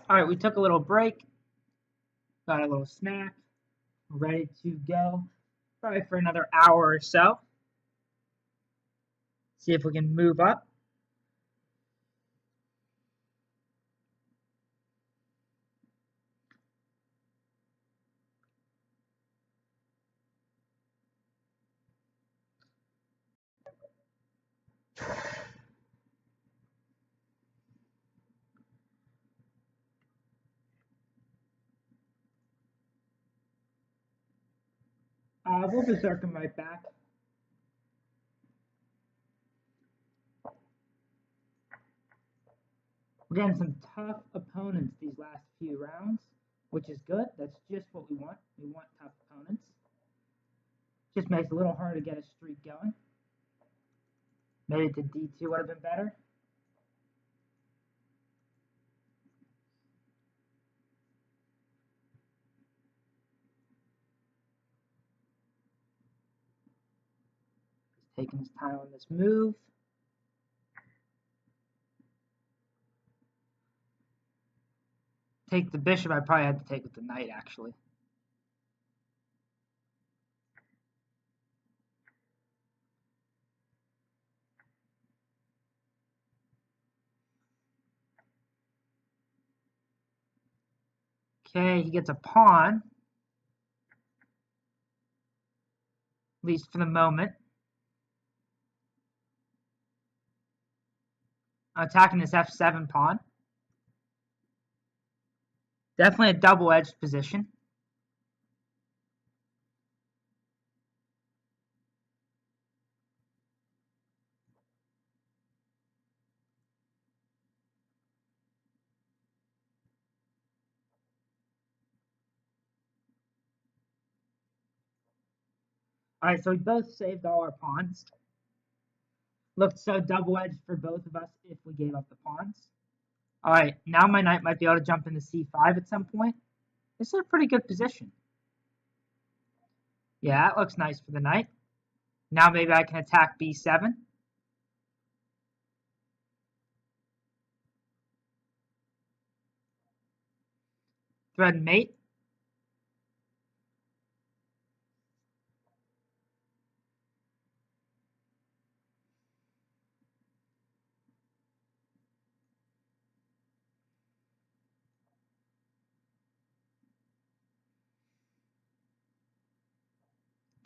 Alright, we took a little break, got a little snack, ready to go probably for another hour or so. See if we can move up. We'll be circling right back. We're getting some tough opponents these last few rounds, which is good. That's just what we want. We want tough opponents. Just makes it a little harder to get a streak going. Maybe the D2 would have been better. He's taking his time on this move. Take the bishop, I probably had to take with the knight, actually. Okay, he gets a pawn. At least for the moment. Attacking this f7 pawn. Definitely a double-edged position. Alright, so we both saved all our pawns. Looked so double-edged for both of us if we gave up the pawns. Alright, now my knight might be able to jump into c5 at some point. This is a pretty good position. Yeah, that looks nice for the knight. Now maybe I can attack b7. Thread mate.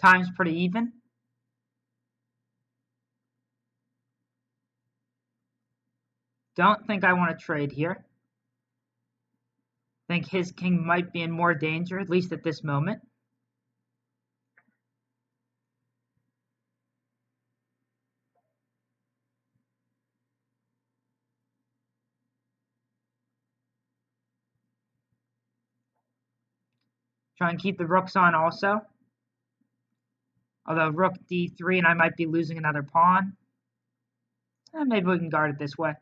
Time's pretty even. Don't think I want to trade here. Think his king might be in more danger, at least at this moment. Try and keep the rooks on also. Although rook d3 and I might be losing another pawn. Maybe we can guard it this way.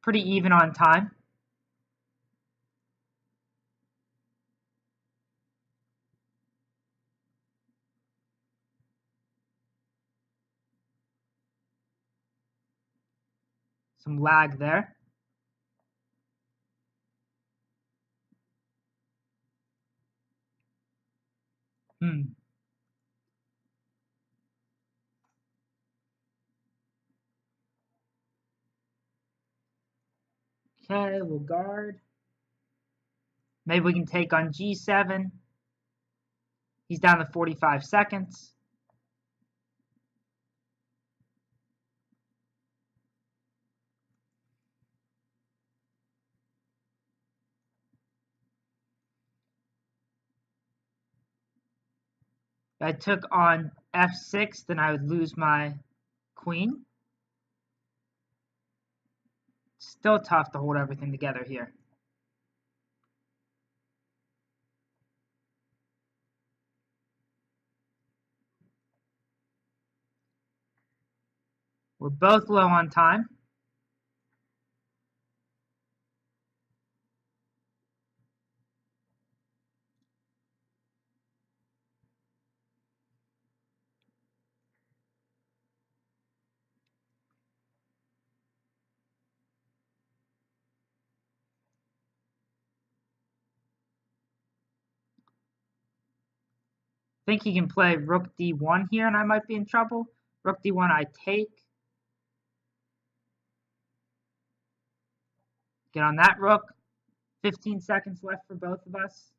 Pretty even on time. Some lag there. Okay, we'll guard. Maybe we can take on g7. He's down to 45 seconds. If I took on f6, then I would lose my queen. Still tough to hold everything together here. We're both low on time. Think he can play rook d1 here, and I might be in trouble. Rook d1, I take. Get on that rook. 15 seconds left for both of us.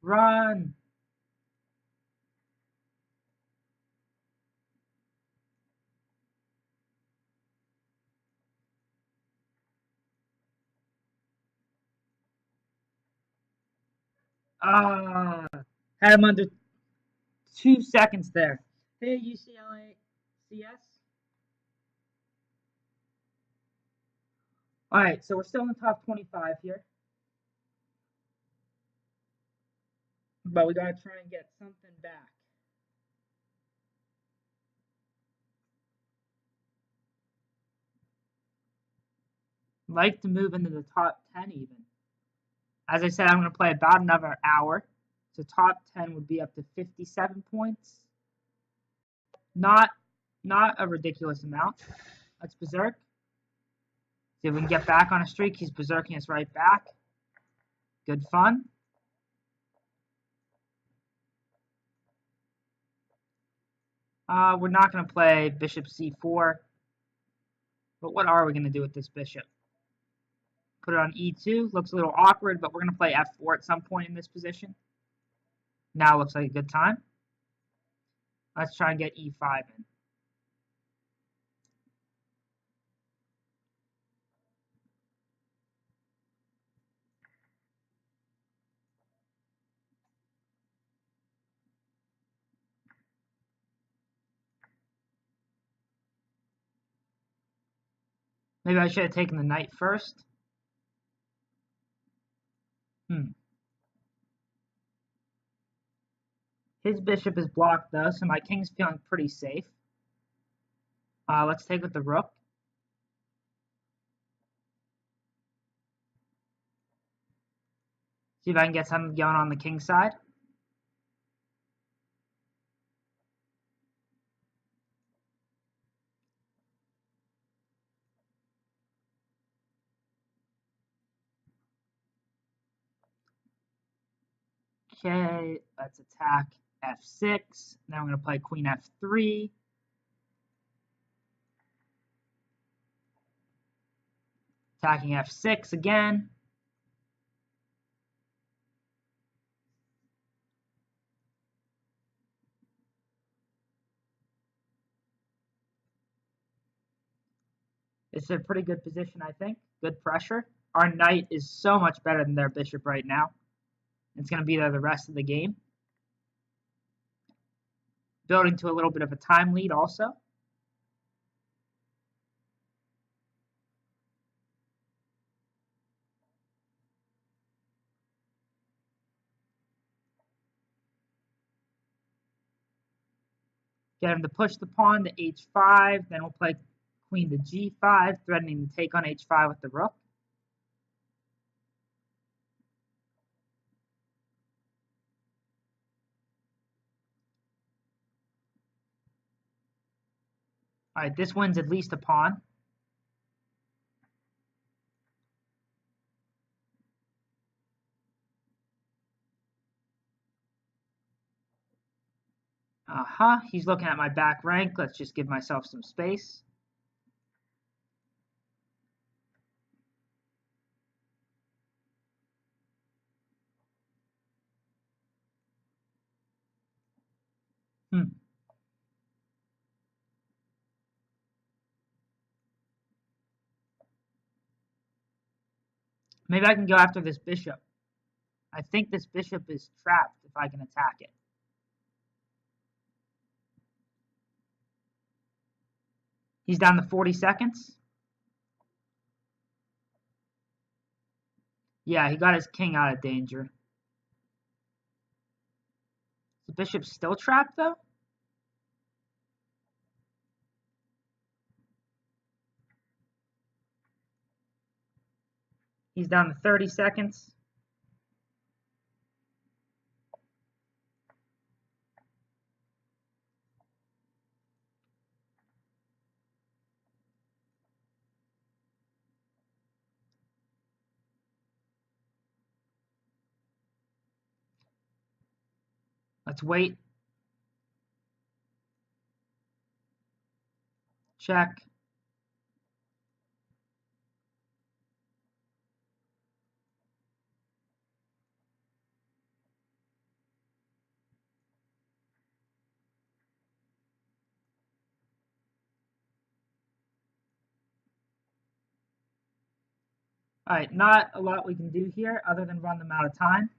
Run! Ah, had him under 2 seconds there. Hey, UCLA CS. All right, so we're still in the top 25 here. But we got to try and get something back. Like to move into the top 10 even. As I said, I'm going to play about another hour. So top 10 would be up to 57 points. Not a ridiculous amount. Let's berserk. See if we can get back on a streak. He's berserking us right back. Good fun. We're not going to play bishop c4. But what are we going to do with this bishop? Put it on e2. Looks a little awkward, but we're going to play f4 at some point in this position. Now looks like a good time. Let's try and get e5 in. Maybe I should have taken the knight first. His bishop is blocked though, so my king's feeling pretty safe. Let's take with the rook. See if I can get something going on the king side. Okay, let's attack f6. Now I'm going to play queen f3. Attacking f6 again. This is a pretty good position, I think. Good pressure. Our knight is so much better than their bishop right now. It's going to be there the rest of the game. Building to a little bit of a time lead also. Get him to push the pawn to h5. Then we'll play queen to g5, threatening to take on h5 with the rook. All right, this wins at least a pawn. He's looking at my back rank. Let's just give myself some space. Maybe I can go after this bishop. I think this bishop is trapped if I can attack it. He's down to 40 seconds. Yeah, he got his king out of danger. The bishop's still trapped, though? He's down to 30 seconds. Let's wait. Check. All right, not a lot we can do here other than run them out of time.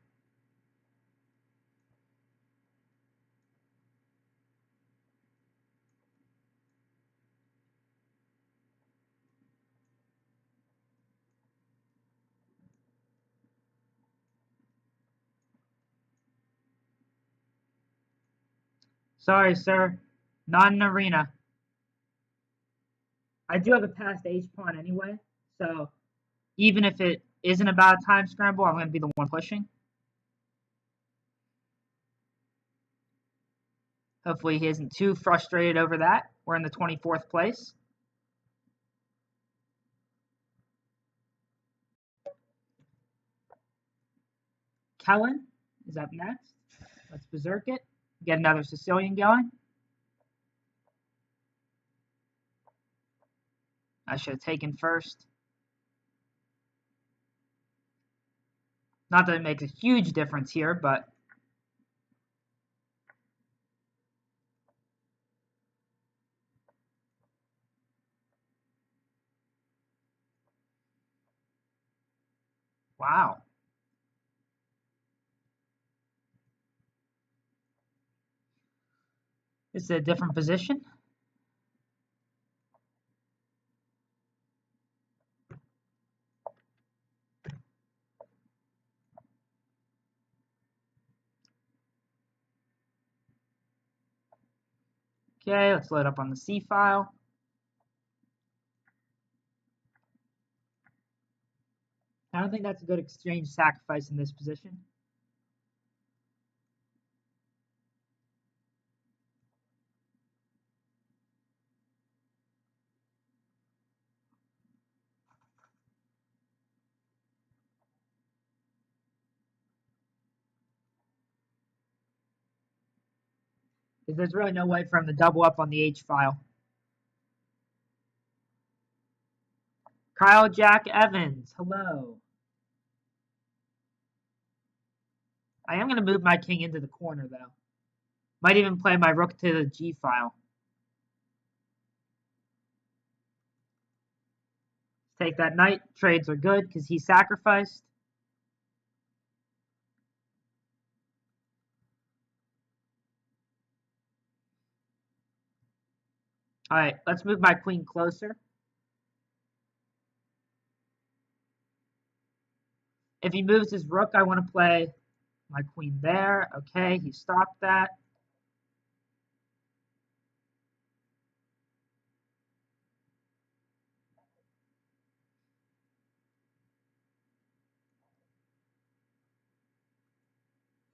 Sorry, sir. Not an arena. I do have a passed H-pawn anyway, so even if it isn't about a time scramble, I'm going to be the one pushing. Hopefully he isn't too frustrated over that. We're in the 24th place. Kellen is up next. Let's berserk it. Get another Sicilian going. I should have taken first. Not that it makes a huge difference here, but wow. This is a different position. Okay, let's load up on the C file. I don't think that's a good exchange sacrifice in this position. Because there's really no way for him to double up on the H file. Kyle Jack Evans, hello. I am going to move my king into the corner, though. Might even play my rook to the G file. Take that knight. Trades are good because he sacrificed. All right, let's move my queen closer. If he moves his rook, I want to play my queen there. Okay, he stopped that.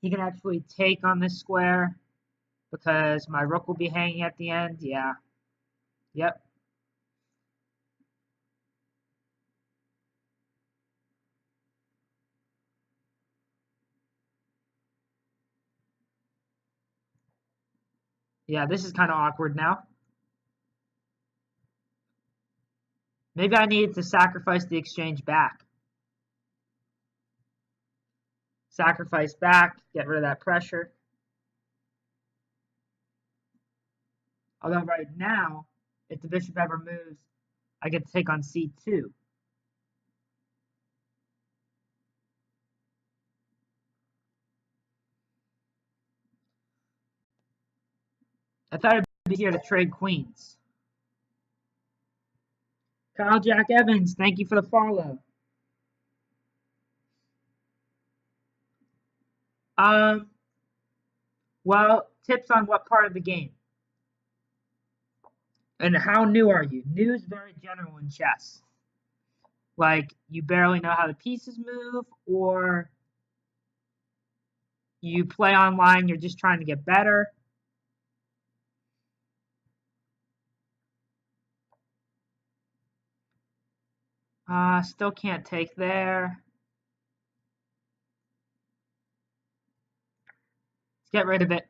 He can actually take on this square because my rook will be hanging at the end. Yeah. Yep. Yeah, this is kind of awkward now. Maybe I needed to sacrifice the exchange back. Sacrifice back, get rid of that pressure. Although right now, if the bishop ever moves, I get to take on c2. I thought I'd be here to trade queens. Kyle Jack Evans, thank you for the follow. Well, tips on what part of the game? And how new are you? New is very general in chess. Like, you barely know how the pieces move, or you play online, you're just trying to get better. Still can't take there. Let's get rid of it.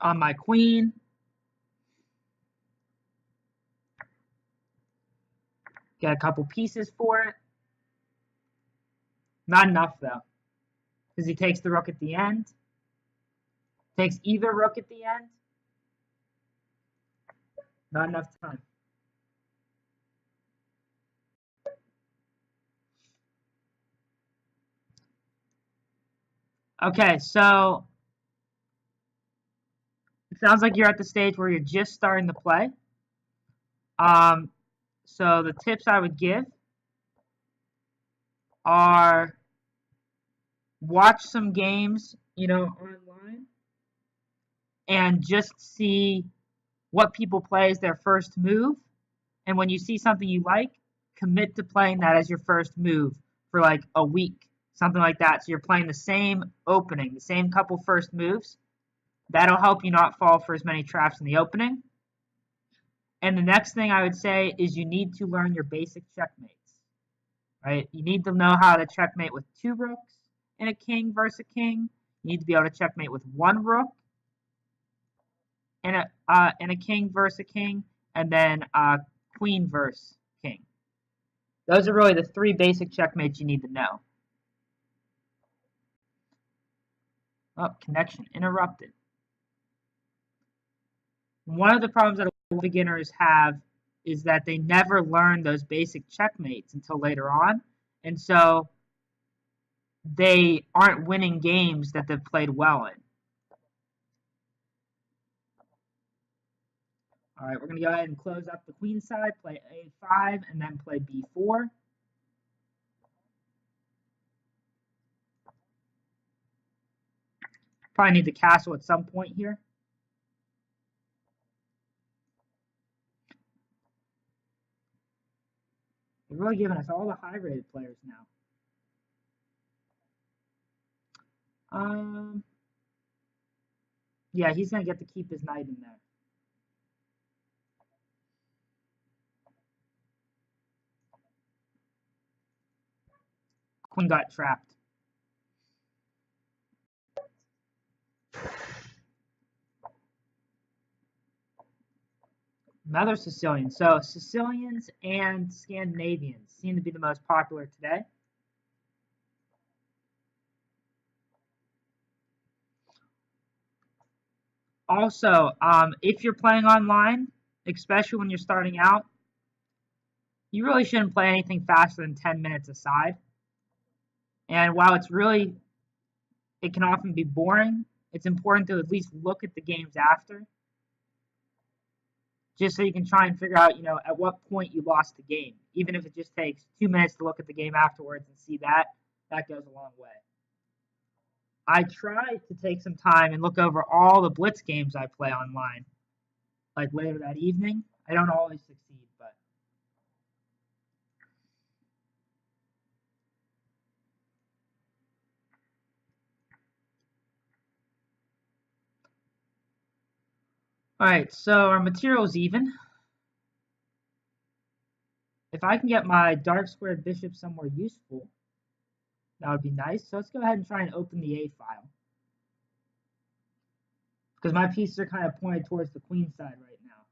On my queen. Get a couple pieces for it. Not enough, though, because he takes the rook at the end. Takes either rook at the end. Not enough time. Okay, so it sounds like you're at the stage where you're just starting to play. So the tips I would give are watch some games, online, and just see what people play as their first move. And when you see something you like, commit to playing that as your first move for like a week, something like that. So you're playing the same opening, the same couple first moves. That'll help you not fall for as many traps in the opening. And the next thing I would say is you need to learn your basic checkmates, right? You need to know how to checkmate with 2 rooks and a king versus a king. You need to be able to checkmate with 1 rook and a king versus a king, and then queen versus king. Those are really the 3 basic checkmates you need to know. Oh, connection interrupted. One of the problems that beginners have is that they never learn those basic checkmates until later on. And so they aren't winning games that they've played well in. All right, we're going to go ahead and close up the queen side, play a5, and then play b4. Probably need the castle at some point here. They're really giving us all the high-rated players now. Yeah, he's going to get to keep his knight in there. Queen got trapped. Another Sicilian. So Sicilians and Scandinavians seem to be the most popular today. Also, if you're playing online, especially when you're starting out, you really shouldn't play anything faster than 10 minutes a side. And while it can often be boring, it's important to at least look at the games after, just so you can try and figure out, at what point you lost the game. Even if it just takes 2 minutes to look at the game afterwards and see that goes a long way. I try to take some time and look over all the Blitz games I play online, like later that evening. I don't always succeed, but all right, so our material's even. If I can get my dark squared bishop somewhere useful, that would be nice. So let's go ahead and try and open the A file, because my pieces are kind of pointed towards the queen side right now.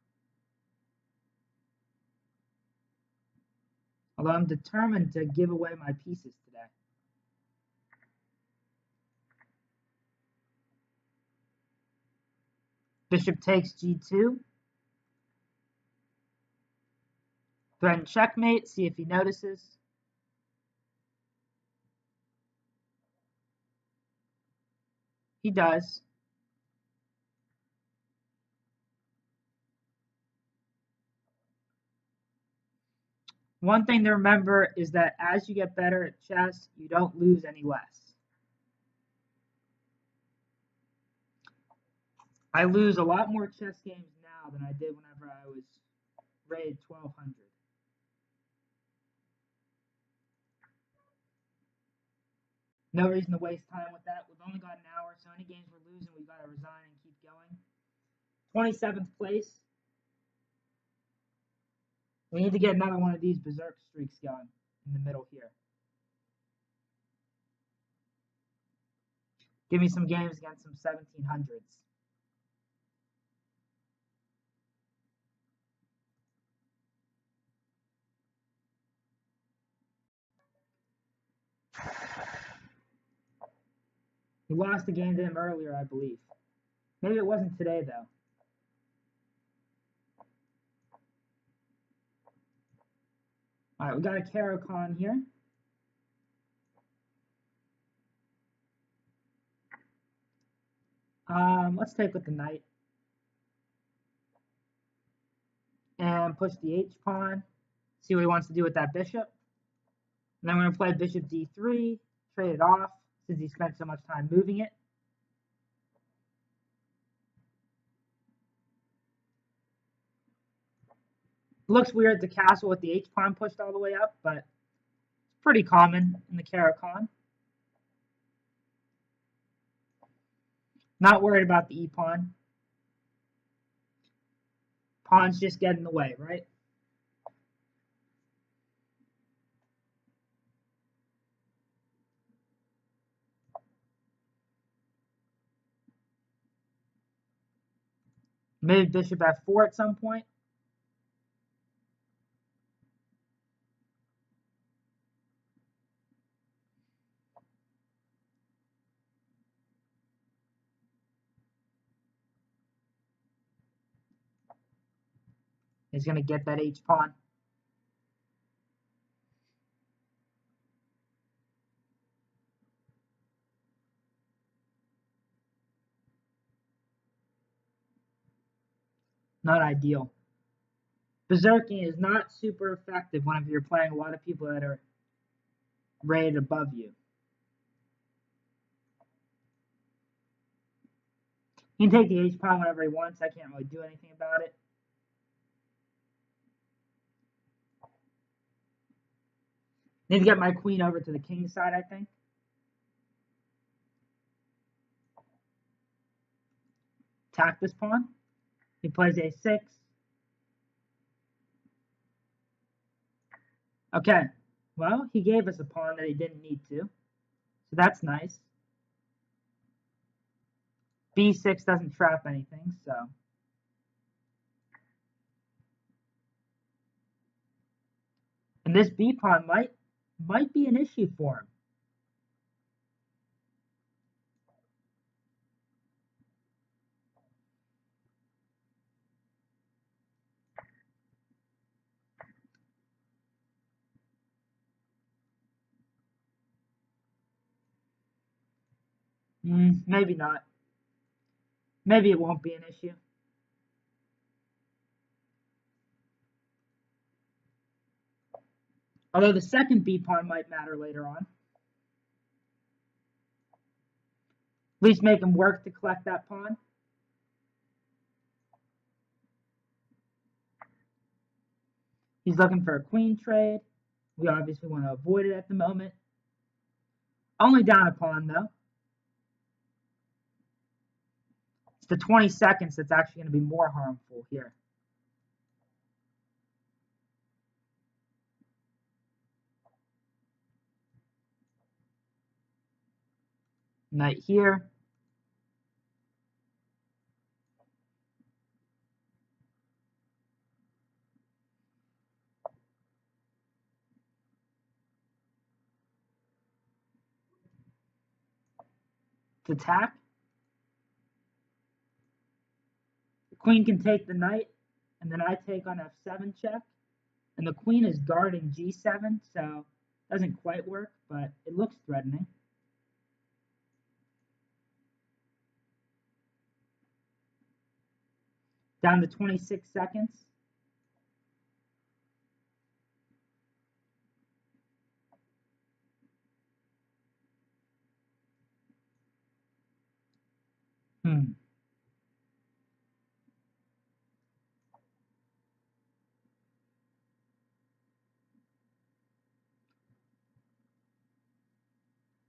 Although I'm determined to give away my pieces today. Bishop takes G2. Threaten checkmate, see if he notices. He does. One thing to remember is that as you get better at chess, you don't lose any less. I lose a lot more chess games now than I did whenever I was rated 1200. No reason to waste time with that. We've only got an hour, so any games we're losing, we've got to resign and keep going. 27th place. We need to get another one of these berserk streaks going in the middle here. Give me some games against some 1700s. We lost the game to him earlier, I believe. Maybe it wasn't today, though. All right, we got a Caro-Kann here. Let's take with the knight. And push the H-pawn. See what he wants to do with that bishop. And then we're going to play bishop d3, trade it off, since he spent so much time moving it. Looks weird, the castle with the H-pawn pushed all the way up, but it's pretty common in the Caro-Kann. Not worried about the E-pawn. Pawns just get in the way, right? Maybe bishop f4 at some point. He's going to get that H-pawn. Not ideal. Berserking is not super effective whenever you're playing a lot of people that are rated above you. He can take the H-pawn whenever he wants. I can't really do anything about it. Need to get my queen over to the king side, I think. Attack this pawn. He plays a6. Okay. Well, he gave us a pawn that he didn't need to. So that's nice. b6 doesn't trap anything, so. And this b pawn might be an issue for him. Maybe not. Maybe it won't be an issue. Although the second b pawn might matter later on. At least make him work to collect that pawn. He's looking for a queen trade. We obviously want to avoid it at the moment. Only down a pawn, though. It's the 22nds that's actually going to be more harmful here. Knight here. To attack. The queen can take the knight, and then I take on f7 check. And the queen is guarding g7, so it doesn't quite work, but it looks threatening. Down to 26 seconds.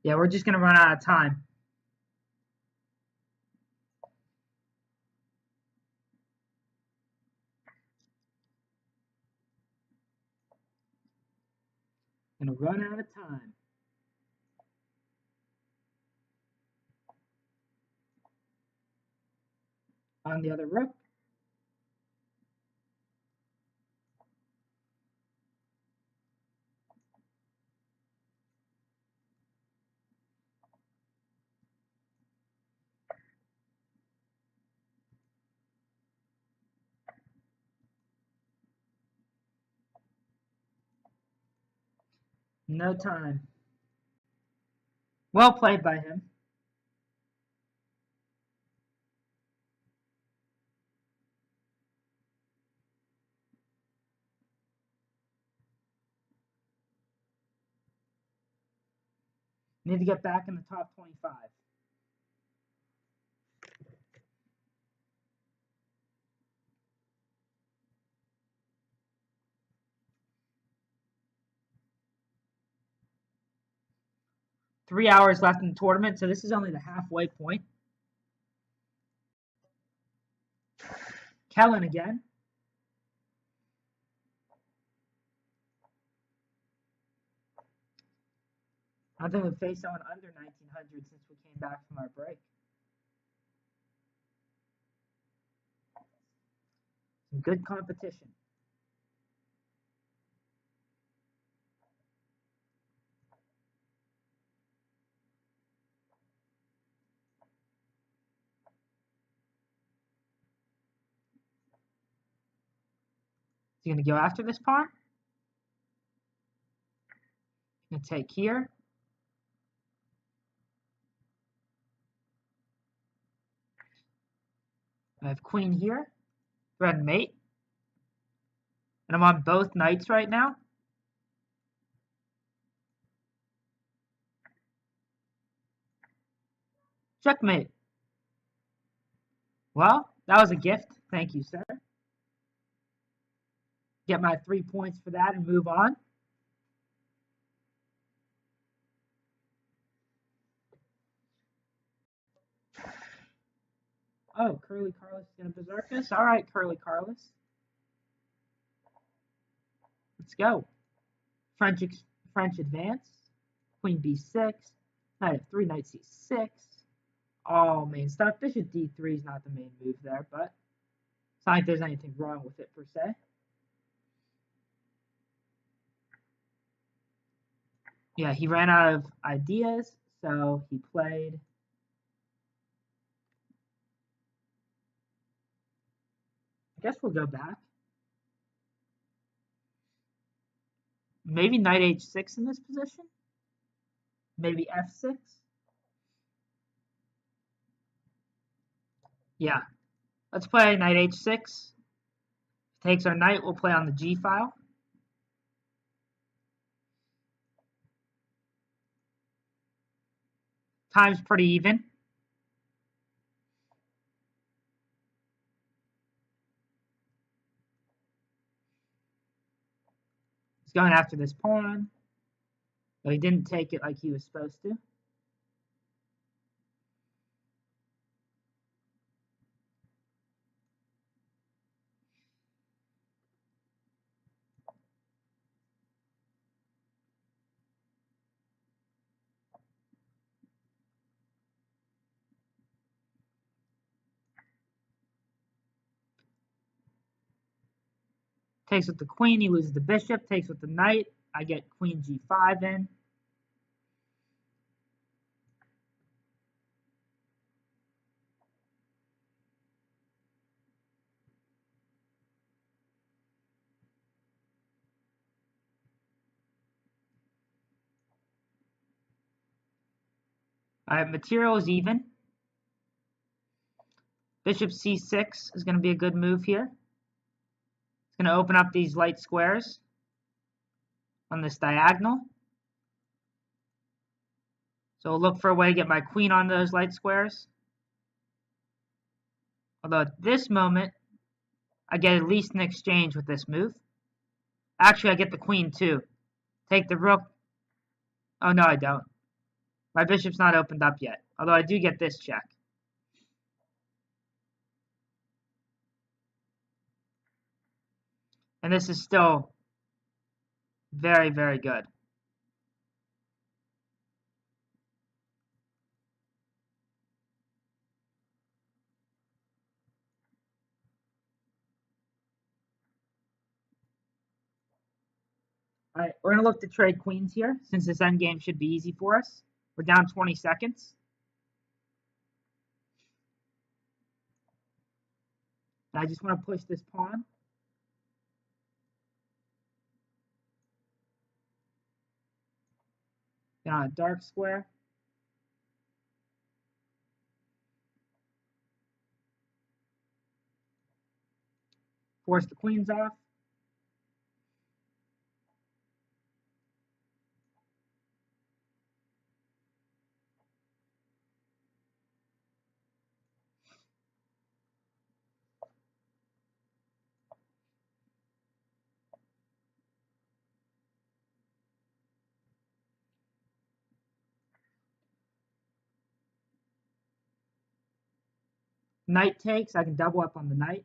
Yeah, we're just going to run out of time. Going to run out of time. On the other rook. No time. Well played by him. Need to get back in the top 25. Three hours left in the tournament, so this is only the halfway point. Kellen again. I don't think we've faced someone under 1900 since we came back from our break. Some good competition. Is he going to go after this pawn? Going to take here. I have queen here. Red mate. And I'm on both knights right now. Checkmate. Well, that was a gift. Thank you, sir. Get my 3 points for that and move on. Oh, Curly Carlos is going to berserk us? All right, Curly Carlos. Let's go. French advance. Queen b6. Knight f3, knight c6. All main stuff. Bishop d3 is not the main move there, but it's not like there's anything wrong with it per se. Yeah, he ran out of ideas, so he played. I guess we'll go back. Maybe knight h6 in this position. Maybe f6. Yeah. Let's play knight h6. Takes our knight, we'll play on the g file. Time's pretty even. He's going after this pawn. But he didn't take it like he was supposed to. Takes with the queen, he loses the bishop. Takes with the knight, I get queen g5 in. All right, material is even. Bishop c6 is going to be a good move here. It's going to open up these light squares on this diagonal. So I'll look for a way to get my queen on those light squares. Although at this moment, I get at least an exchange with this move. Actually, I get the queen too. Take the rook. Oh, no, I don't. My bishop's not opened up yet, although I do get this check. And this is still very, very good. All right, we're going to look to trade queens here, since this endgame should be easy for us. We're down 20 seconds. And I just want to push this pawn. Get on a dark square. Force the queens off. Knight takes. I can double up on the knight.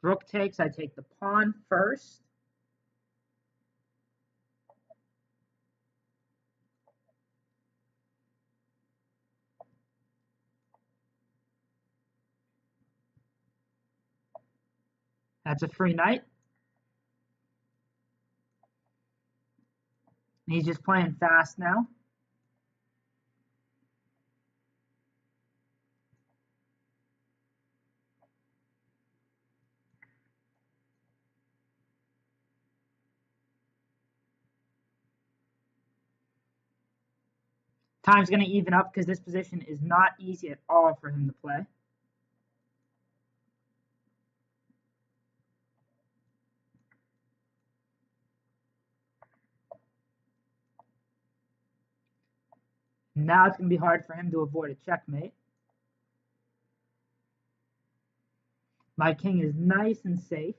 Rook takes. I take the pawn first. That's a free knight. And he's just playing fast now. Time's going to even up because this position is not easy at all for him to play. Now it's going to be hard for him to avoid a checkmate. My king is nice and safe.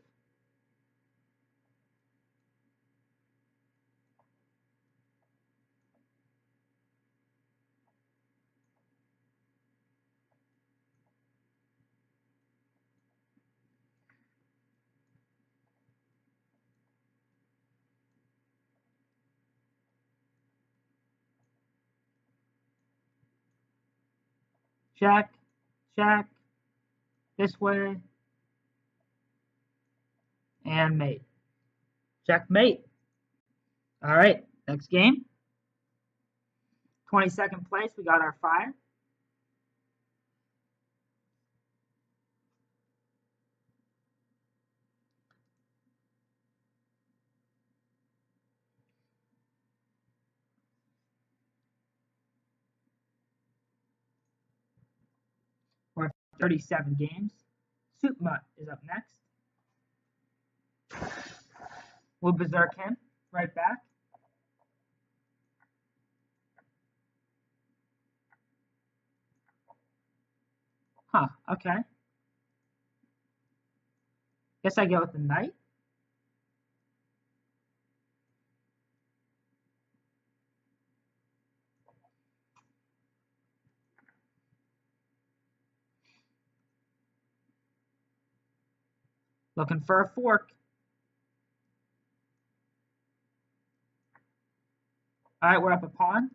Check, check, this way, and mate. Checkmate. All right, next game. 22nd place, we got our fire. We're 37 games. Supma is up next. We'll berserk him right back. Huh, okay. Guess I go with the knight. Looking for a fork. All right, we're up a pawn.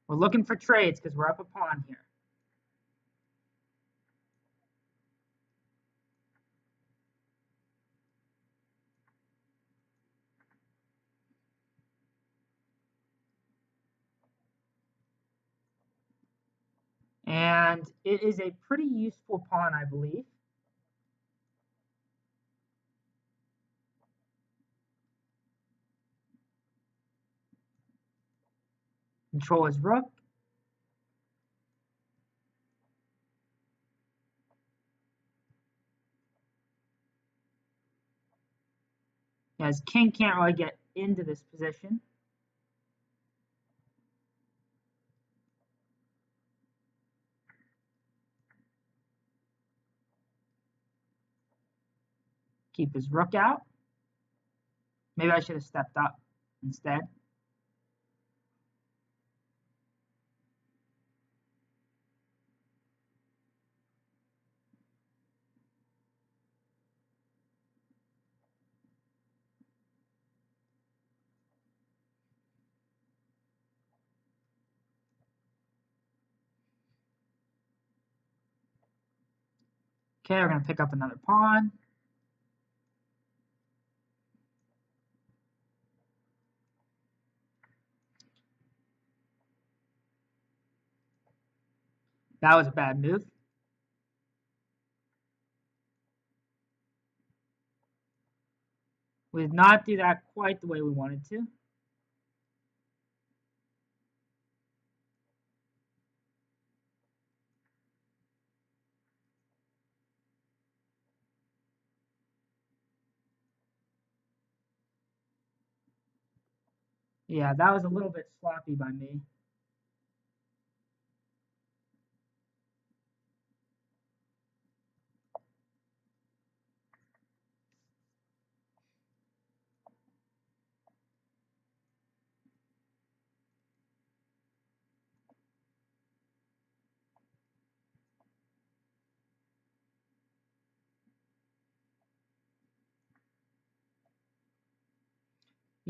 We're looking for trades because we're up a pawn here. And it is a pretty useful pawn, I believe. Control his rook. as king can't really get into this position. Keep his rook out. Maybe I should have stepped up instead. Okay, we're going to pick up another pawn. That was a bad move. We did not do that quite the way we wanted to. Yeah, that was a little bit sloppy by me.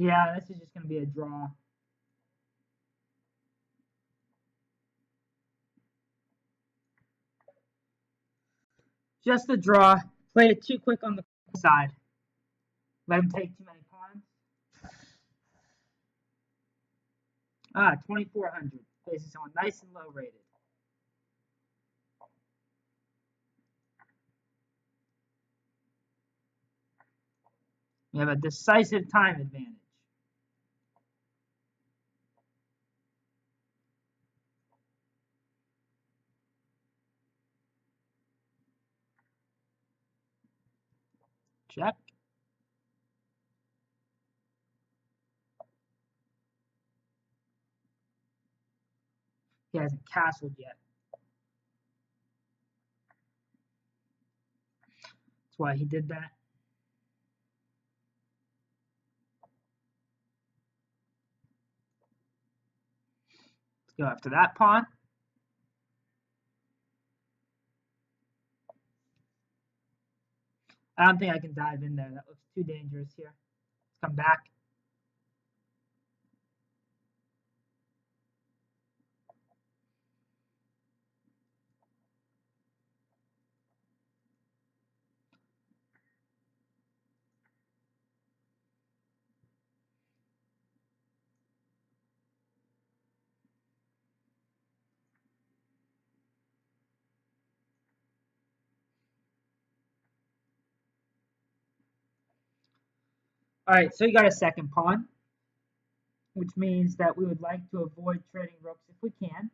Yeah, this is just going to be a draw. Just a draw. Played it too quick on the side. Let him take too many pawns. 2,400. Facing someone nice and low rated. We have a decisive time advantage. Check. He hasn't castled yet. That's why he did that. Let's go after that pawn. I don't think I can dive in there. That looks too dangerous here. Let's come back. All right, so you got a second pawn, which means that we would like to avoid trading rooks if we can.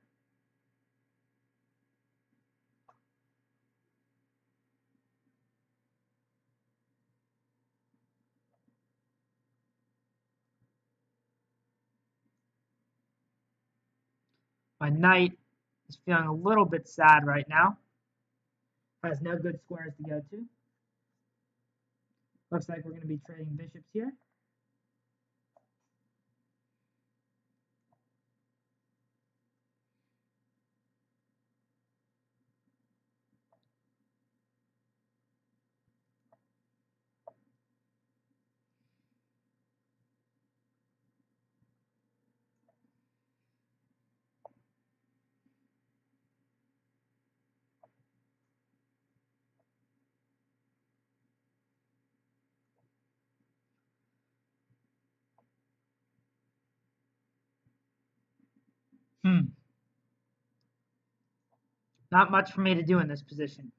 My knight is feeling a little bit sad right now. Has no good squares to go to. Looks like we're going to be trading bishops here. Not much for me to do in this position.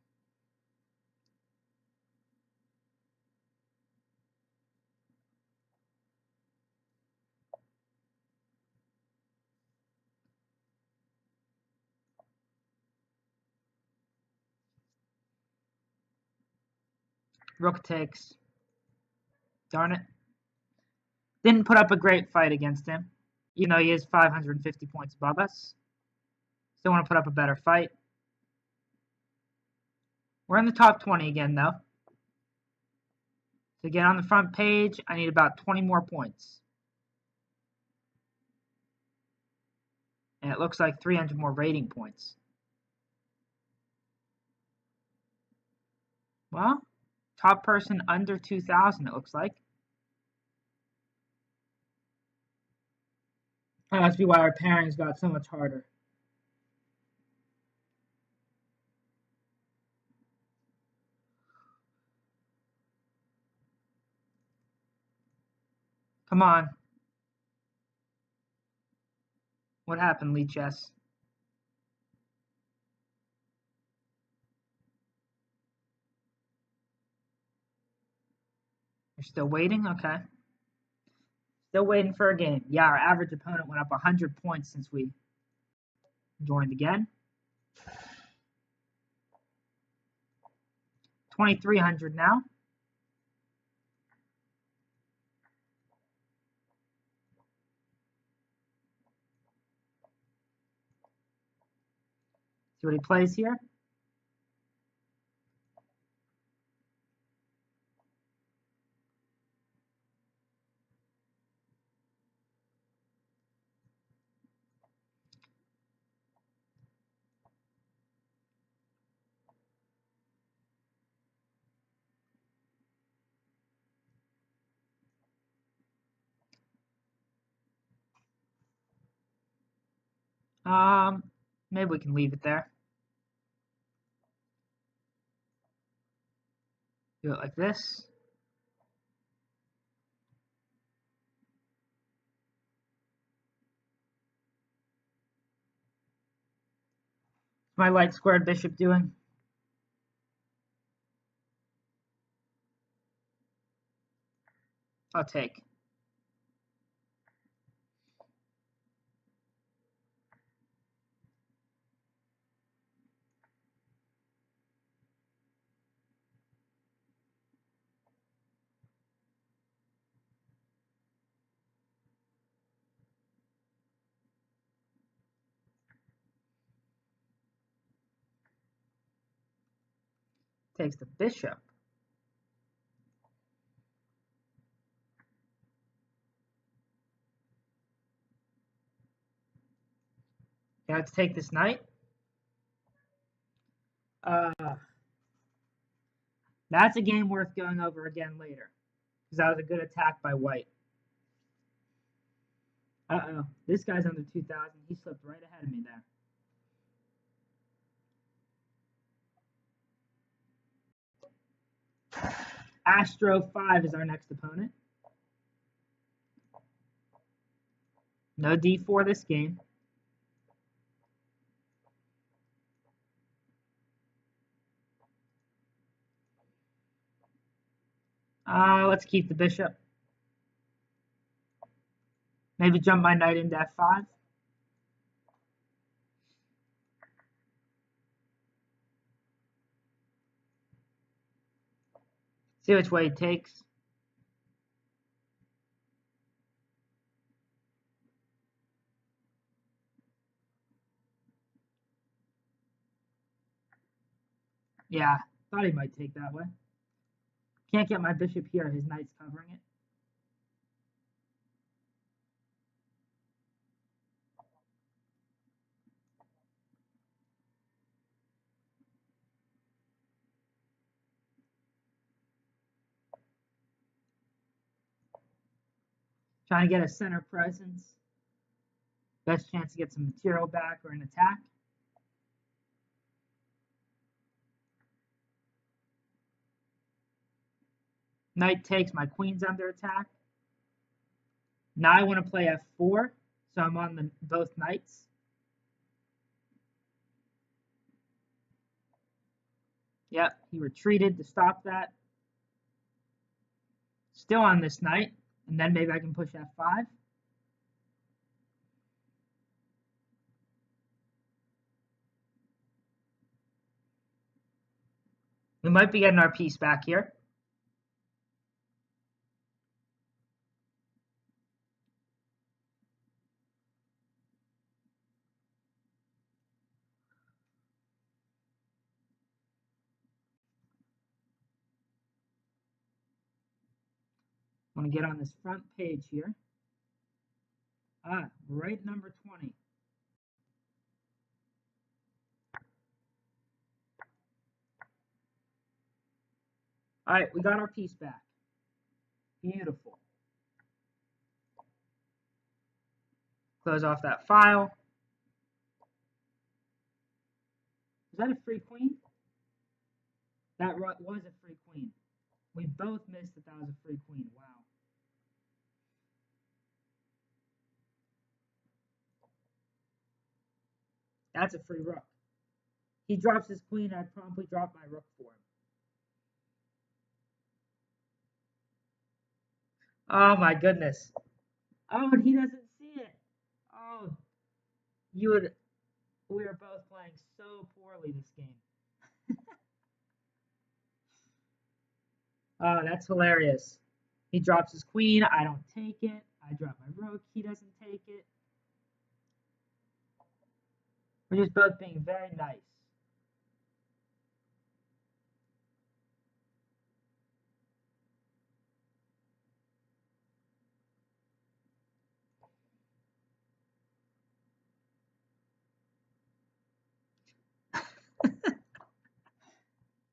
Rook takes. Darn it. Didn't put up a great fight against him. You know, he is 550 points above us. Still want to put up a better fight. We're in the top 20 again, though. To get on the front page, I need about 20 more points. And it looks like 300 more rating points. Well, top person under 2,000, it looks like. That must be why our pairings got so much harder. Come on. What happened, Lee Chess? You're still waiting? Okay. Still waiting for a game. Yeah, our average opponent went up 100 points since we joined again. 2,300 now. See what he plays here. Maybe we can leave it there. Do it like this. My light squared bishop doing? I'll take. Takes the bishop. Yeah, let's take this knight. That's a game worth going over again later. Because that was a good attack by white. Uh-oh. This guy's under 2,000. He slipped right ahead of me there. Astro 5 is our next opponent. No d4 this game. Let's keep the bishop. Maybe jump my knight into f5. See which way it takes. Yeah, thought he might take that way. Can't get my bishop here. His knight's covering it. Trying to get a center presence. Best chance to get some material back or an attack. Knight takes, my queen's under attack. Now I want to play f4, so I'm on both knights. Yep, he retreated to stop that. Still on this knight, and then maybe I can push f5. We might be getting our piece back here. Want to get on this front page here. Right number 20. All right, we got our piece back. Beautiful. Close off that file. Is that a free queen? That was a free queen. We both missed that was a free queen. Wow. That's a free rook. He drops his queen, I promptly drop my rook for him. Oh my goodness. Oh, and he doesn't see it. Oh, we were both playing so poorly this game. Oh, that's hilarious. He drops his queen, I don't take it. I drop my rook, he doesn't take it. We're just both being very nice.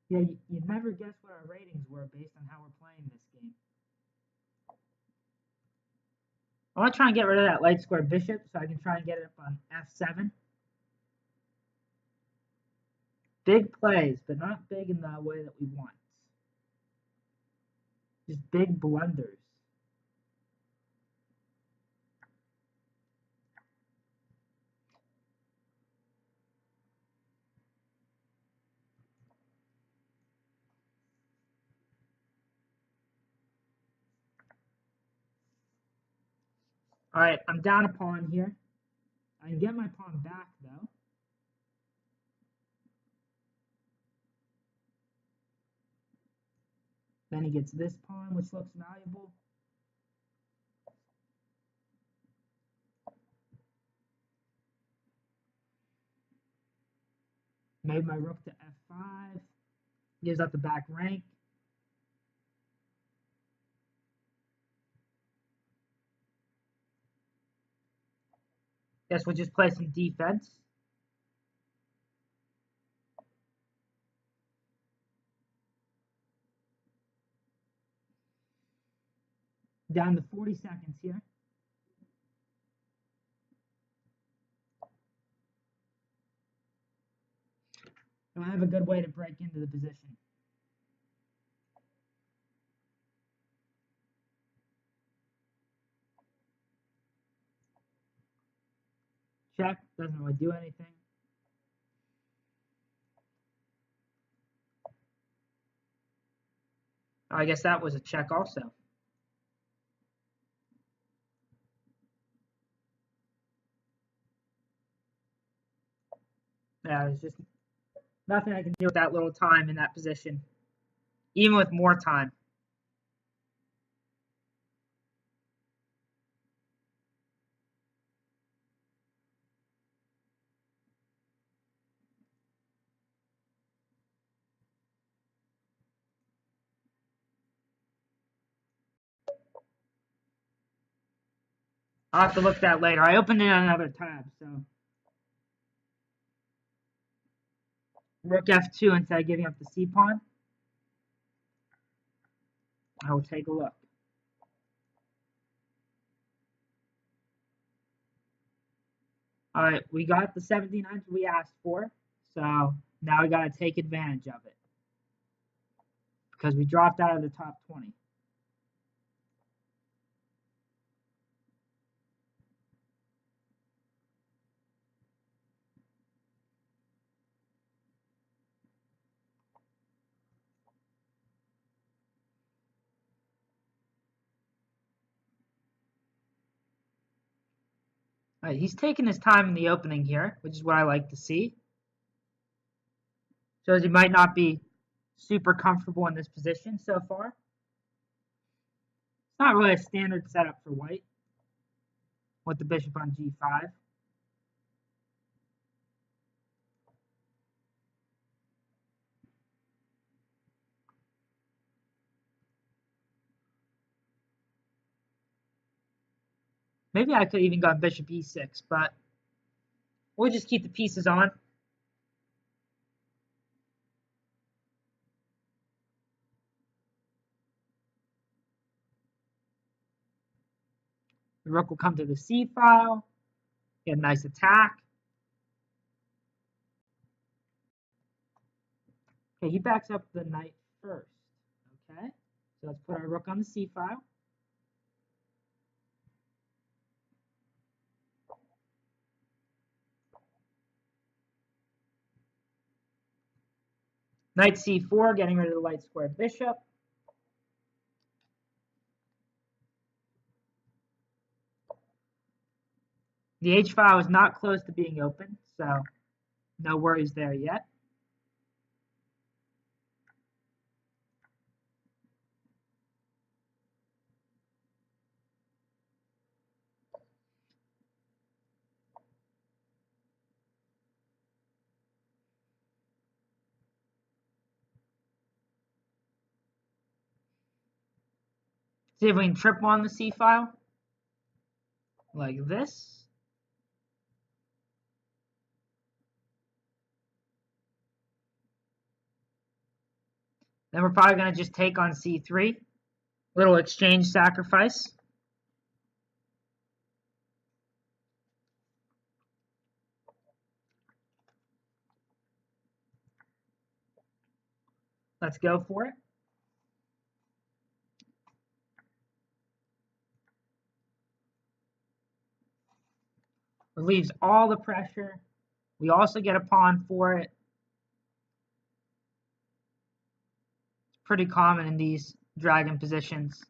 Yeah, you'd never guess what our ratings were based on how we're playing this game. I want to try and get rid of that light square bishop so I can try and get it up on f7. Big plays, but not big in the way that we want. Just big blunders. All right, I'm down a pawn here. I can get my pawn back, though. Then he gets this pawn, which looks valuable. Made my rook to f5. Gives up the back rank. Guess we'll just play some defense. Down to 40 seconds here. Don't have a good way to break into the position. Check, doesn't really do anything. I guess that was a check also. Yeah, there's just nothing I can do with that little time in that position, even with more time. I'll have to look at that later. I opened it on another tab, so rook f2 instead of giving up the c pawn. I will take a look. All right, we got the 1700 we asked for, so now we got to take advantage of it because we dropped out of the top 20. All right, he's taking his time in the opening here, which is what I like to see. Shows he might not be super comfortable in this position so far. It's not really a standard setup for white with the bishop on g5. Maybe I could even go bishop e6, but we'll just keep the pieces on. The rook will come to the c file, get a nice attack. Okay, he backs up the knight first. Okay, so let's put our rook on the c file. Knight c4, getting rid of the light square bishop. The h file is not close to being open, so no worries there yet. See if we can triple on the c file, like this. Then we're probably going to just take on c3. Little exchange sacrifice. Let's go for it. Relieves all the pressure. We also get a pawn for it. It's pretty common in these dragon positions.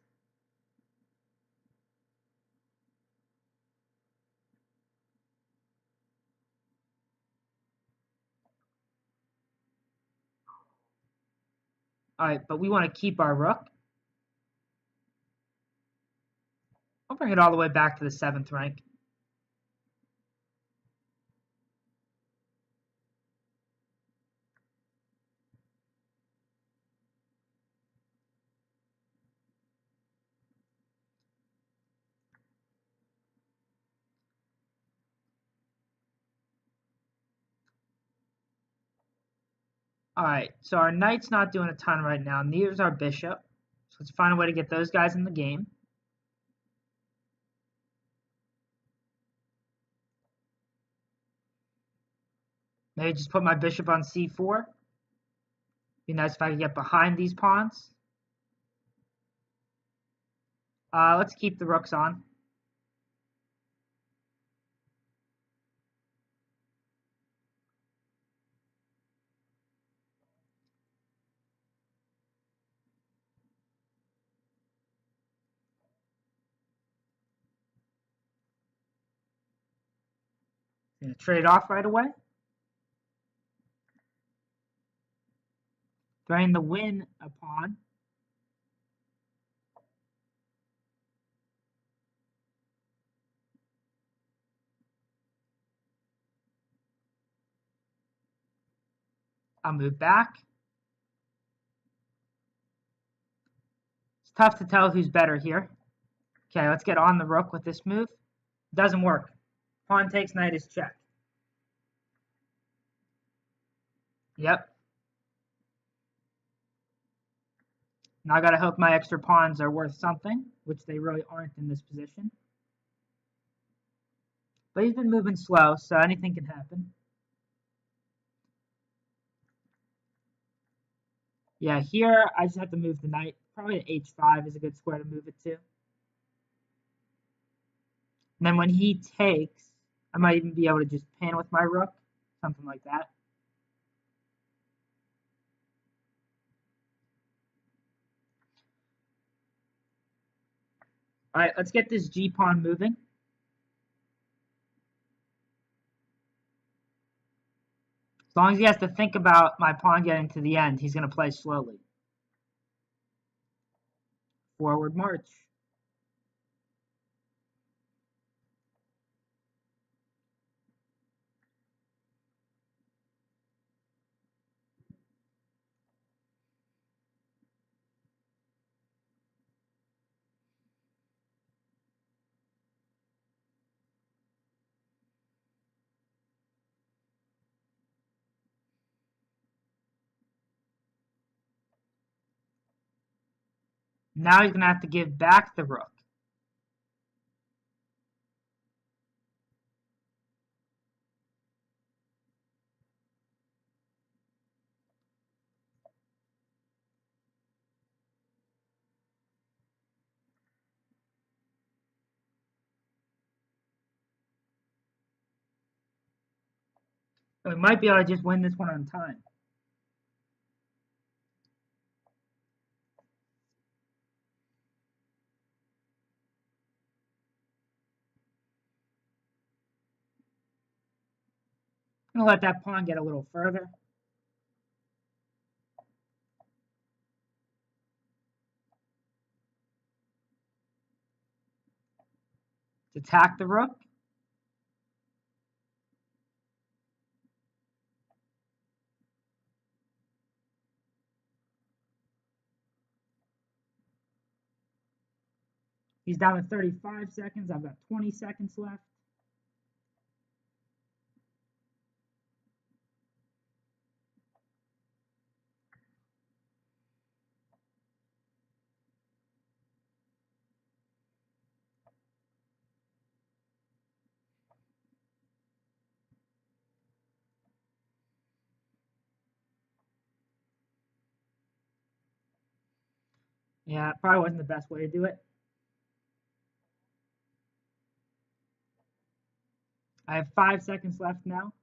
All right, but we want to keep our rook. I'll bring it all the way back to the 7th rank. All right, so our knight's not doing a ton right now. Neither is our bishop. So let's find a way to get those guys in the game. Maybe just put my bishop on c4. Be nice if I could get behind these pawns. Let's keep the rooks on. Gonna trade off right away. Trying to win a pawn. I'll move back. It's tough to tell who's better here. Okay, let's get on the rook with this move. Doesn't work. Pawn takes, knight is check. Yep. Now I gotta hope my extra pawns are worth something, which they really aren't in this position. But he's been moving slow, so anything can happen. Yeah, here I just have to move the knight. Probably an h5 is a good square to move it to. And then when he takes, I might even be able to just pin with my rook, something like that. All right, let's get this g-pawn moving. As long as he has to think about my pawn getting to the end, he's going to play slowly. Forward march. Now he's going to have to give back the rook. We might be able to just win this one on time. I'm going to let that pawn get a little further. To attack the rook. He's down to 35 seconds. I've got 20 seconds left. Yeah, it probably wasn't the best way to do it. I have 5 seconds left now.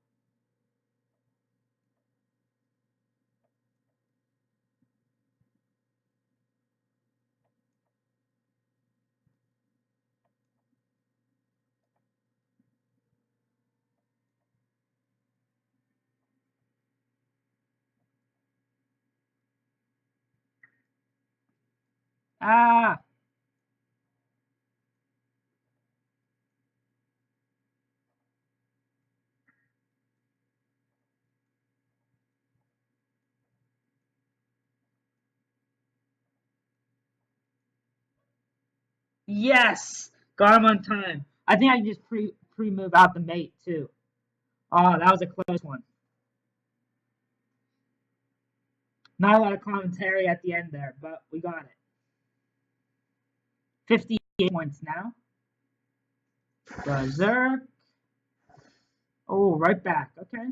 Ah! Yes! Got him on time. I think I can just pre-move out the mate, too. Oh, that was a close one. Not a lot of commentary at the end there, but we got it. 58 points now. Berserk. Oh, right back. Okay.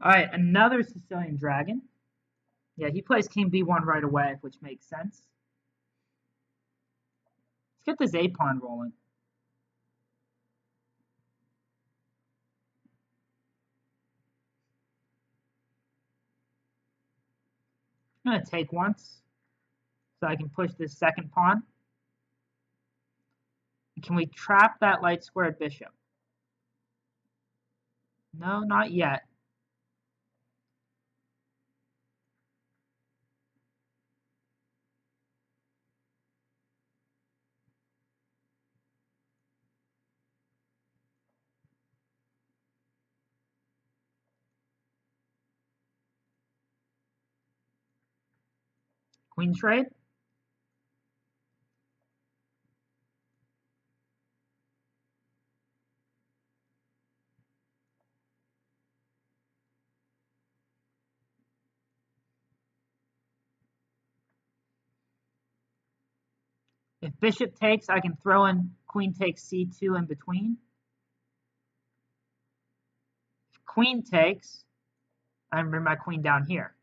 All right, another Sicilian dragon. Yeah, he plays king b1 right away, which makes sense. Let's get this a pawn rolling. I'm going to take once so I can push this second pawn. Can we trap that light squared bishop? No, not yet. Queen trade. If bishop takes, I can throw in queen takes c2 in between. If queen takes, I can bring my queen down here.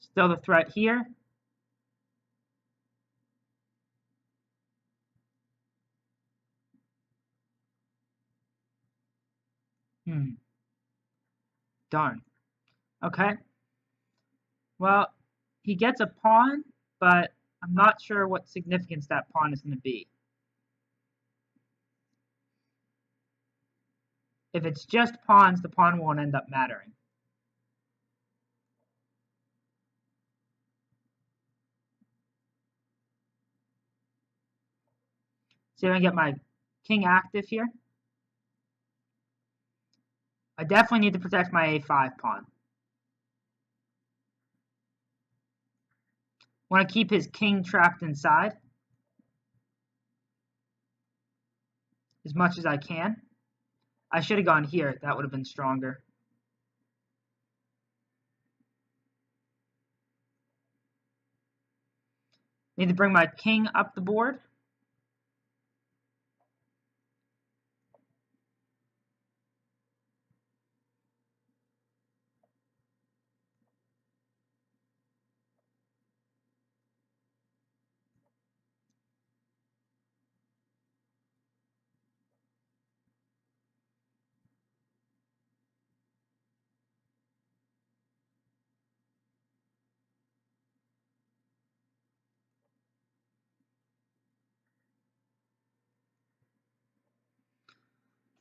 Still the threat here. Darn. Okay. Well, he gets a pawn, but I'm not sure what significance that pawn is going to be. If it's just pawns, the pawn won't end up mattering. So I'm going to get my king active here. I definitely need to protect my a5 pawn. Want to keep his king trapped inside as much as I can. I should have gone here. That would have been stronger. Need to bring my king up the board.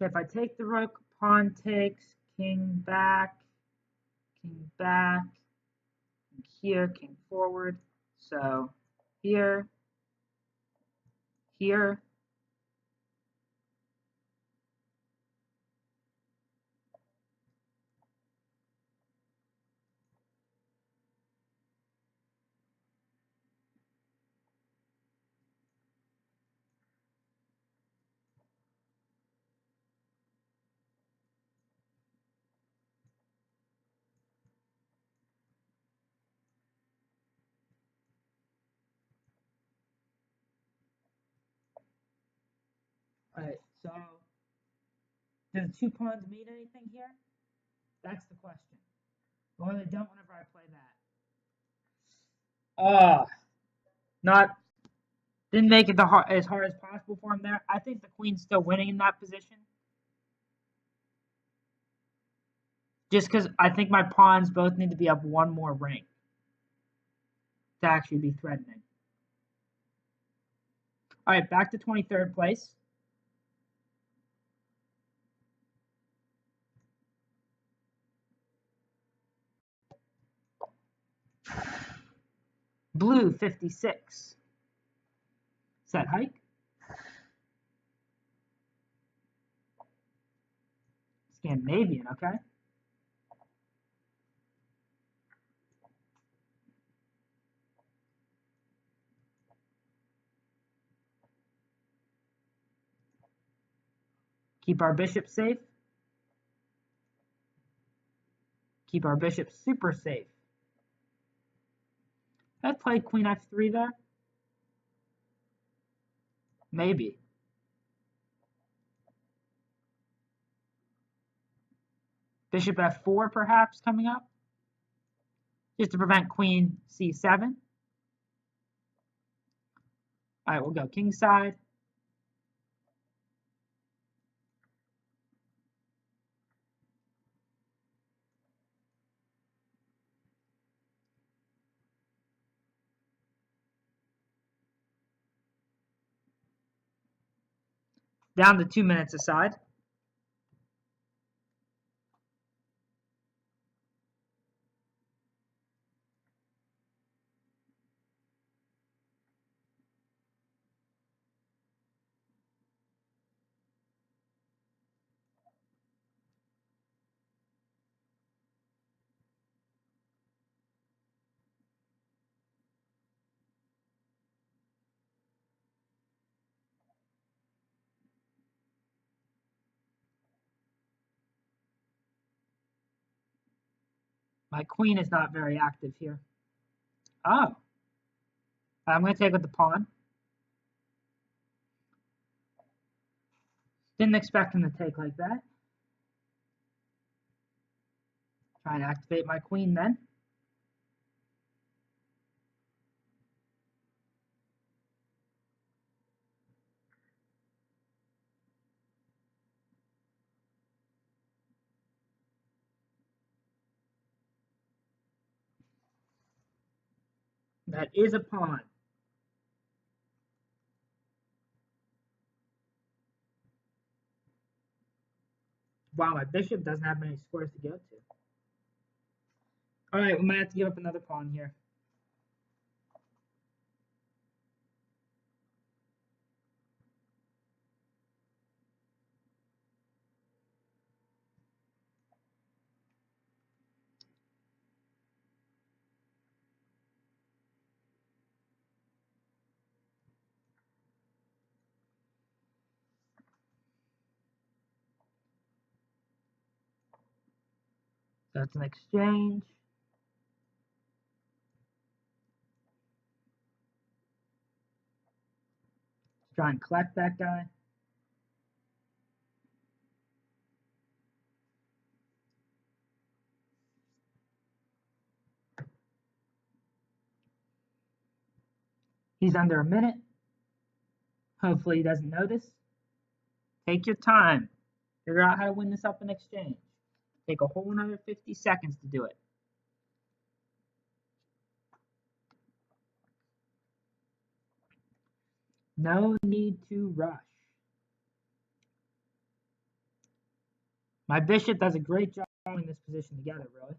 Okay, if I take the rook, pawn takes, king back, here, king forward. So here, here. All right, so do the 2 pawns mean anything here? That's the question. Or they don't whenever I play that. Not didn't make it as hard as possible for him there. I think the queen's still winning in that position. Just because I think my pawns both need to be up 1 more rank to actually be threatening. All right, back to 23rd place. Blue 56. Set hike. Scandinavian, okay. Keep our bishop safe. Keep our bishop super safe. I'd play queen f3 there. Maybe. Bishop f4 perhaps coming up. Just to prevent queen c7. All right, we'll go king side. Down to 2 minutes aside. My queen is not very active here. Oh. I'm going to take with the pawn. Didn't expect him to take like that. Try and activate my queen then. That is a pawn. Wow, my bishop doesn't have many squares to go to. All right, we might have to give up another pawn here. So it's an exchange. Let's try and collect that guy. He's under a minute. Hopefully he doesn't notice. Take your time. Figure out how to win this up in exchange. Take a whole another 50 seconds to do it. No need to rush. My bishop does a great job putting this position together, really.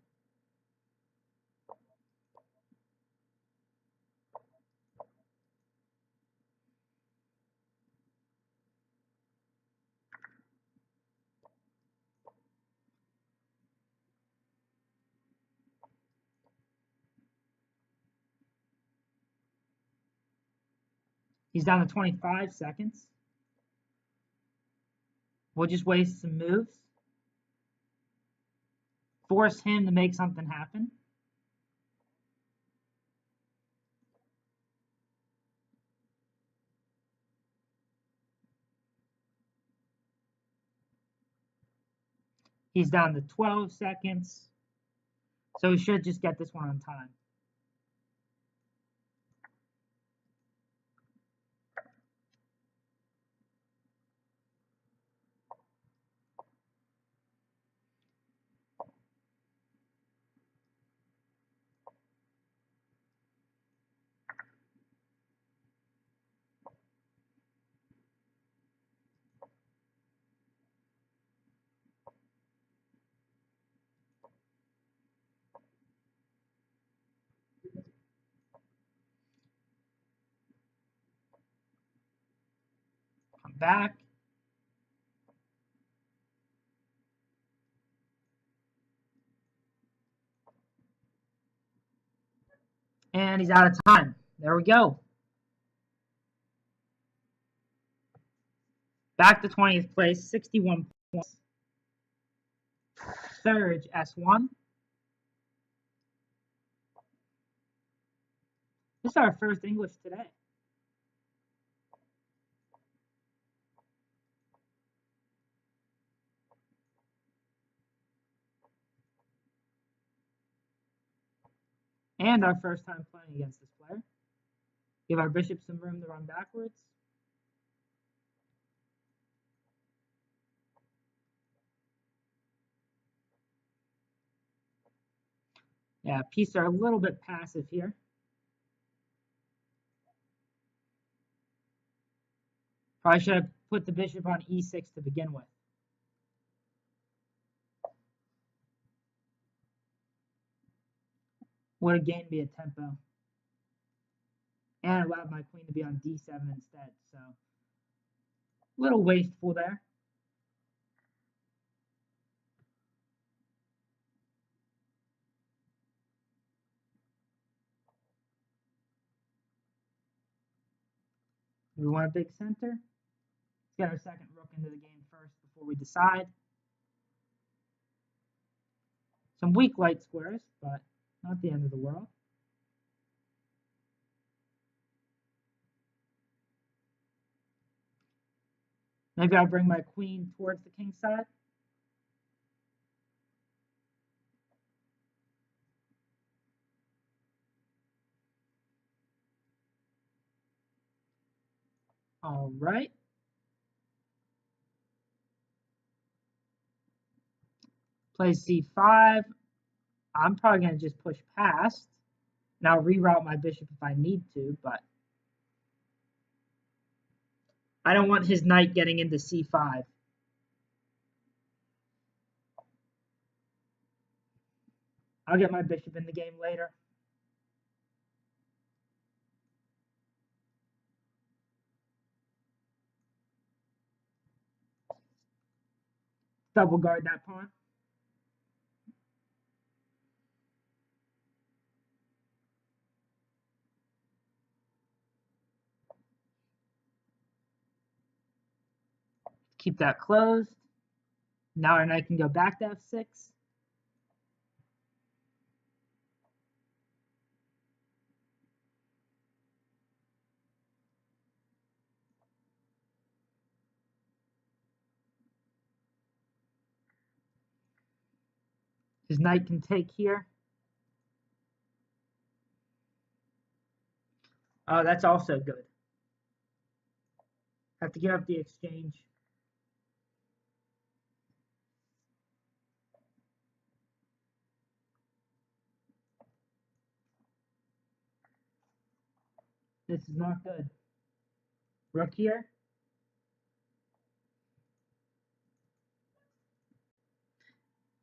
He's down to 25 seconds. We'll just waste some moves. Force him to make something happen. He's down to 12 seconds. So he should just get this one on time. Come back. And he's out of time. There we go. Back to 20th place, 61 points. Third, S1. This is our first English today. And our first time playing against this player. Give our bishop some room to run backwards. Yeah, pieces are a little bit passive here. Probably should have put the bishop on e6 to begin with. Would have gained me a tempo. And allowed my queen to be on d7 instead. So, a little wasteful there. We want a big center. Let's get our second rook into the game first before we decide. Some weak light squares, but not the end of the world. Maybe I'll bring my queen towards the king side. All right. Play c5. I'm probably going to just push past. And I'll reroute my bishop if I need to, but I don't want his knight getting into c5. I'll get my bishop in the game later. Double guard that pawn. Keep that closed. Now our knight can go back to f6. His knight can take here. Oh, that's also good. Have to give up the exchange. This is not good. Rook here.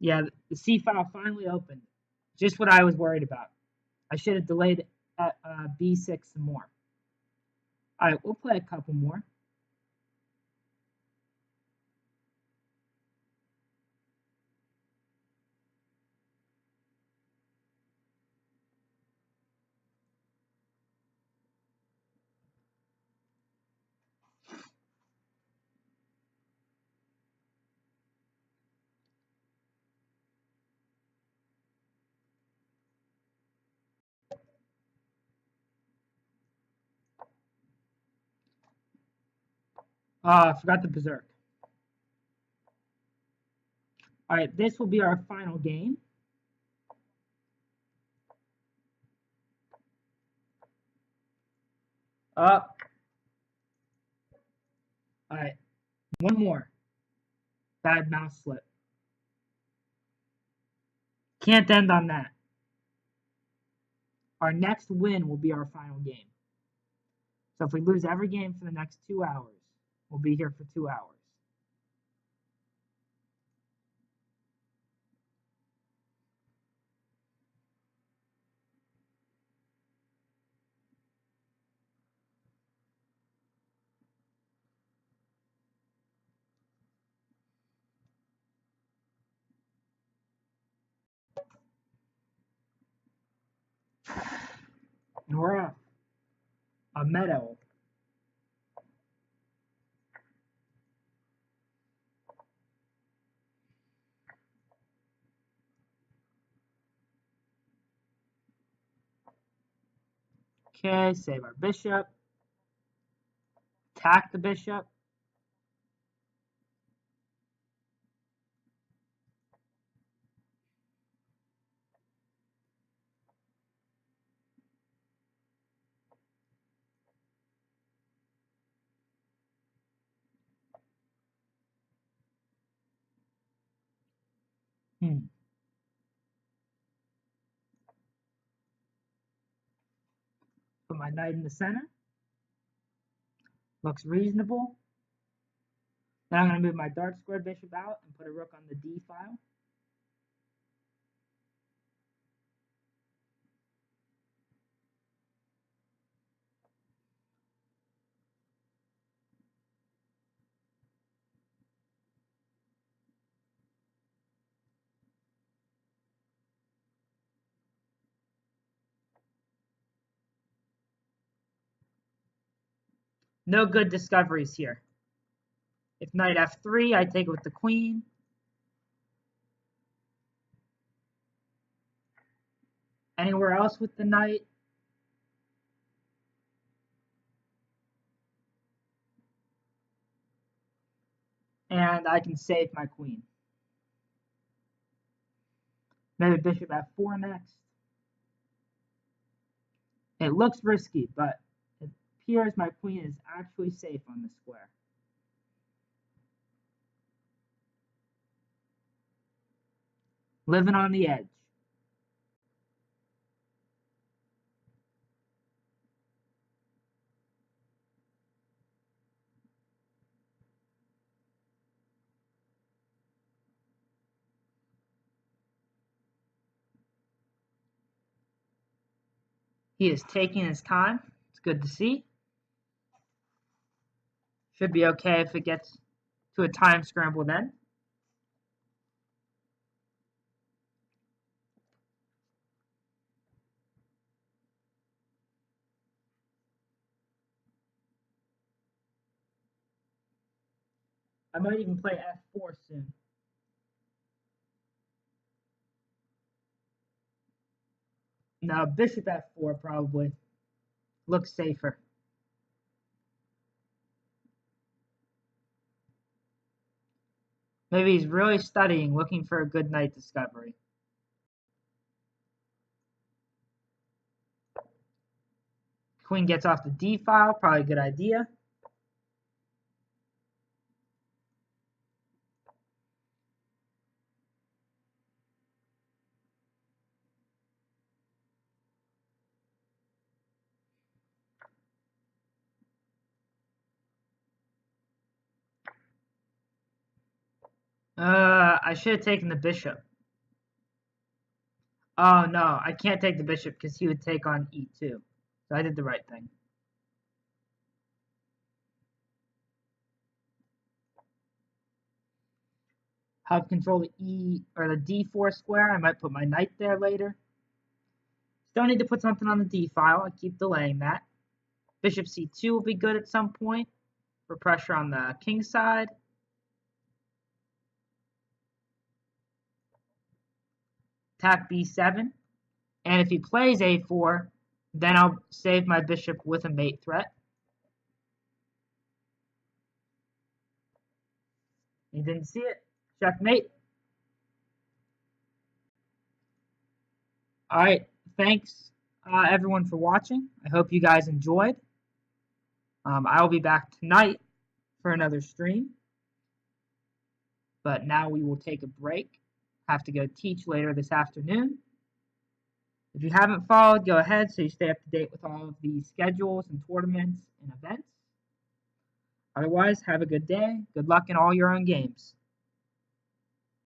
Yeah, the c file finally opened. Just what I was worried about. I should have delayed at b6 some more. All right, we'll play a couple more. I forgot the berserk. All right, this will be our final game. Up. All right, one more. Bad mouse slip. Can't end on that. Our next win will be our final game. So if we lose every game for the next 2 hours, we'll be here for 2 hours. And we're off. A meadow. Okay, save our bishop. Attack the bishop. Put my knight in the center. Looks reasonable. Now I'm going to move my dark square bishop out and put a rook on the d file. No good discoveries here. If knight f3, I take it with the queen. Anywhere else with the knight? And I can save my queen. Maybe bishop f4 next. It looks risky, but it appears my queen is actually safe on the square. Living on the edge. He is taking his time. It's good to see. Should be okay if it gets to a time scramble then. I might even play f4 soon. No, bishop f4 probably. Looks safer. Maybe he's really studying, looking for a good knight discovery. Queen gets off the D file, probably a good idea. I should have taken the bishop. Oh no, I can't take the bishop because he would take on E2. So I did the right thing. Have control the E or the D4 square. I might put my knight there later. Still need to put something on the D file. I keep delaying that. Bishop C2 will be good at some point for pressure on the king side. Attack B7. And if he plays A4, then I'll save my bishop with a mate threat. He didn't see it. Checkmate. All right. Thanks, everyone, for watching. I hope you guys enjoyed. I'll be back tonight for another stream. But now we will take a break. Have to go teach later this afternoon. If you haven't followed, go ahead so you stay up to date with all of the schedules and tournaments and events. Otherwise, have a good day. Good luck in all your own games.